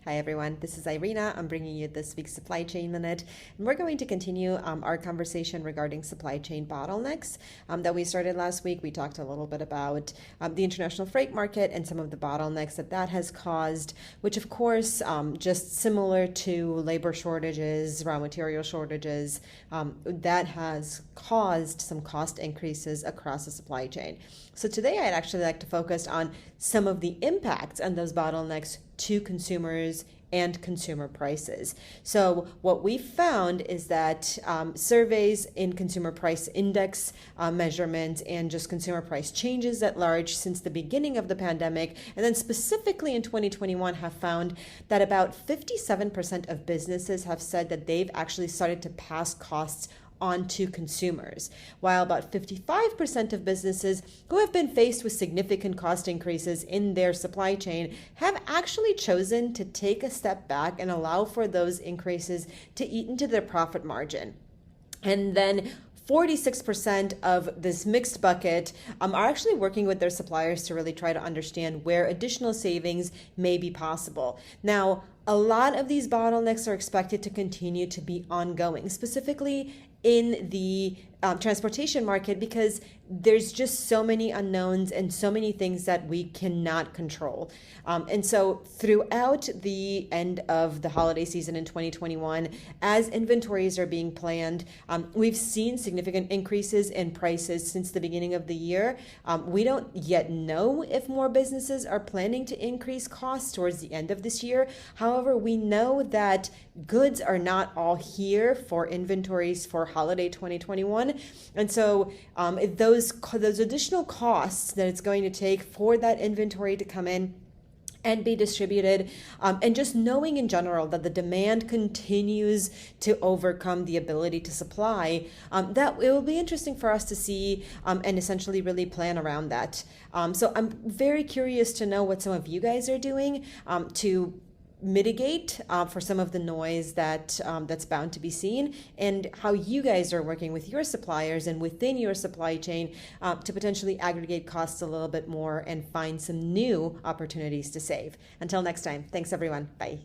Hi everyone, this is Irina. I'm bringing you this week's Supply Chain Minute, and we're going to continue our conversation regarding supply chain bottlenecks that we started last week. We talked a little bit about the international freight market and some of the bottlenecks that has caused, which of course, just similar to labor shortages, raw material shortages, that has caused some cost increases across the supply chain. So today I'd actually like to focus on some of the impacts on those bottlenecks to consumers and consumer prices. So what we found is that surveys in consumer price index measurements and just consumer price changes at large since the beginning of the pandemic, and then specifically in 2021 have found that about 57% of businesses have said that they've actually started to pass costs onto consumers, while about 55% of businesses who have been faced with significant cost increases in their supply chain have actually chosen to take a step back and allow for those increases to eat into their profit margin. And then 46% of this mixed bucket are actually working with their suppliers to really try to understand where additional savings may be possible. Now, a lot of these bottlenecks are expected to continue to be ongoing, specifically in the transportation market, because there's just so many unknowns and so many things that we cannot control. And so throughout the end of the holiday season in 2021, as inventories are being planned, we've seen significant increases in prices since the beginning of the year. We don't yet know if more businesses are planning to increase costs towards the end of this year. However, we know that goods are not all here for inventories for holiday 2021. And so those additional costs that it's going to take for that inventory to come in and be distributed, and just knowing in general that the demand continues to overcome the ability to supply, that it will be interesting for us to see and essentially really plan around that. So I'm very curious to know what some of you guys are doing to mitigate for some of the noise that's bound to be seen, and how you guys are working with your suppliers and within your supply chain to potentially aggregate costs a little bit more and find some new opportunities to save. Until next time, thanks everyone. Bye.